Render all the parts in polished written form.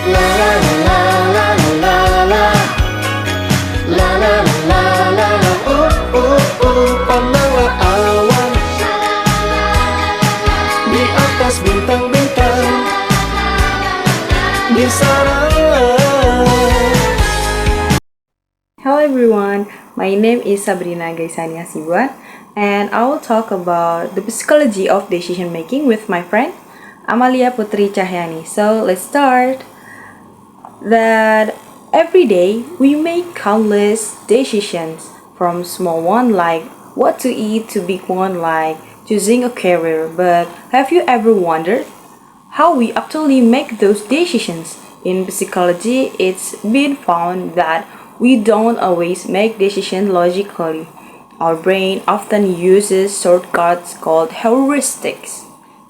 La la la la la la la la la la la pandanglah awan di atas bintang-bintang di sana. Hello everyone, my name is Sabrina Gaisania Sibuan and I will talk about the psychology of decision making with my friend Amalia Putri Cahyani. So let's start. That every day we make countless decisions, from small one like what to eat to big one like choosing a career. But have you ever wondered how we actually make those decisions? In psychology, it's been found that we don't always make decisions logically. Our brain often uses shortcuts called heuristics.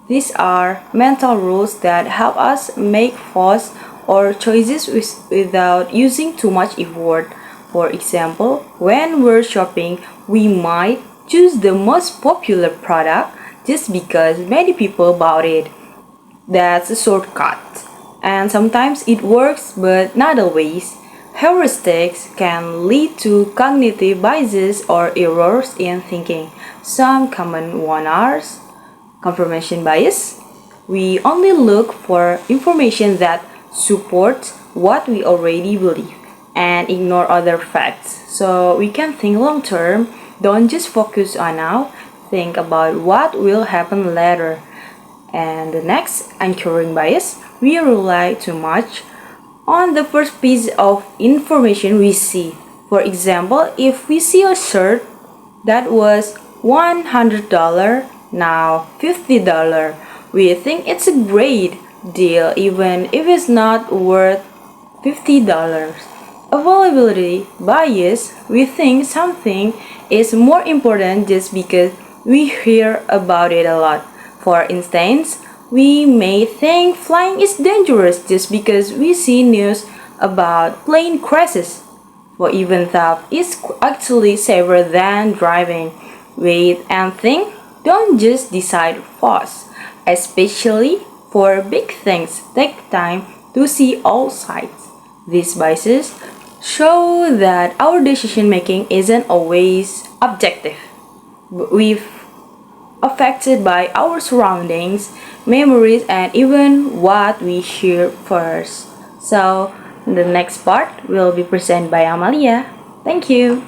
These are mental rules that help us make fast or choices without using too much effort. For example, when we're shopping, we might choose the most popular product just because many people bought it. That's a shortcut. And sometimes it works, but not always. Heuristics can lead to cognitive biases or errors in thinking. Some common ones are confirmation bias. We only look for information that supports what we already believe and ignore other facts. So we can think long term, don't just focus on now, think about what will happen later. And the next, anchoring bias, we rely too much on the first piece of information we see. For example, if we see a shirt that was $100, now $50, we think it's a great deal even if it's not worth $50. Availability bias, we think something is more important just because we hear about it a lot. For instance, we may think flying is dangerous just because we see news about plane crashes. For even theft is actually safer than driving. Wait and think, don't just decide fast. Especially for big things, take time to see all sides. These biases show that our decision making isn't always objective. We've affected by our surroundings, memories, and even what we hear first. So, the next part will be presented by Amalia. Thank you.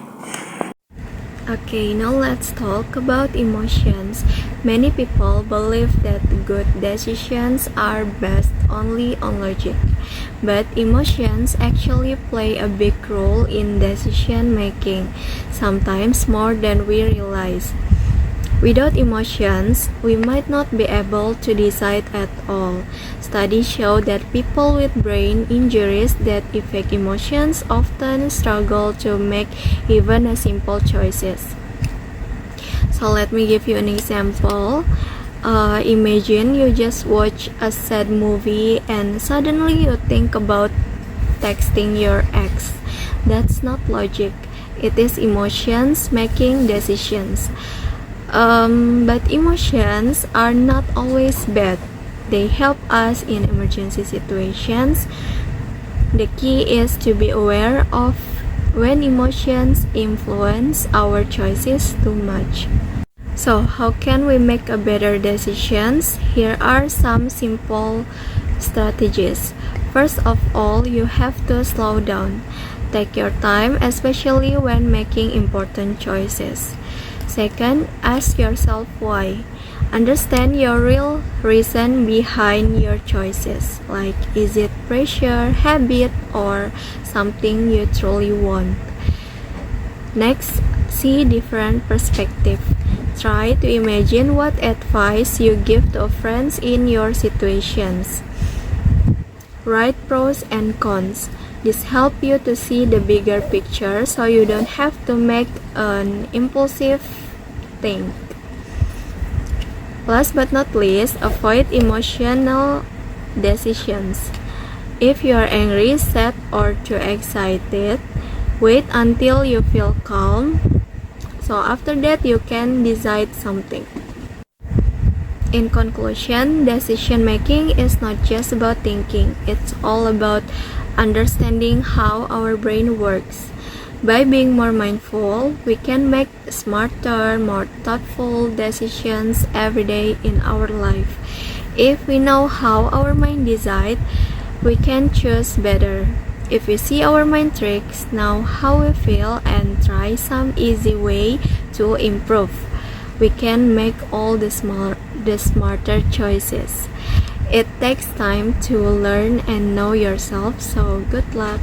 Okay, now let's talk about emotions. Many people believe that good decisions are based only on logic, but emotions actually play a big role in decision making, sometimes more than we realize. Without emotions, we might not be able to decide at all. Studies show that people with brain injuries that affect emotions often struggle to make even a simple choices. So let me give you an example. Imagine you just watch a sad movie and suddenly you think about texting your ex. That's not logic. It is emotions making decisions. But emotions are not always bad. They help us in emergency situations. The key is to be aware of when emotions influence our choices too much. So, how can we make a better decisions? Here are some simple strategies. First of all, you have to slow down. Take your time, especially when making important choices. Second, ask yourself why. Understand your real reason behind your choices. Like, is it pressure, habit, or something you truly want? Next, see different perspective. Try to imagine what advice you give to friends in your situations. Write pros and cons. This helps you to see the bigger picture so you don't have to make an impulsive thing. Last but not least, avoid emotional decisions. If you are angry, sad, or too excited, wait until you feel calm. So after that, you can decide something. In conclusion, decision making is not just about thinking, it's all about understanding how our brain works. By being more mindful, we can make smarter, more thoughtful decisions every day in our life. If we know how our mind decides, we can choose better. If we see our mind tricks, know how we feel, and try some easy way to improve, we can make all the smarter choices. It takes time to learn and know yourself, so good luck.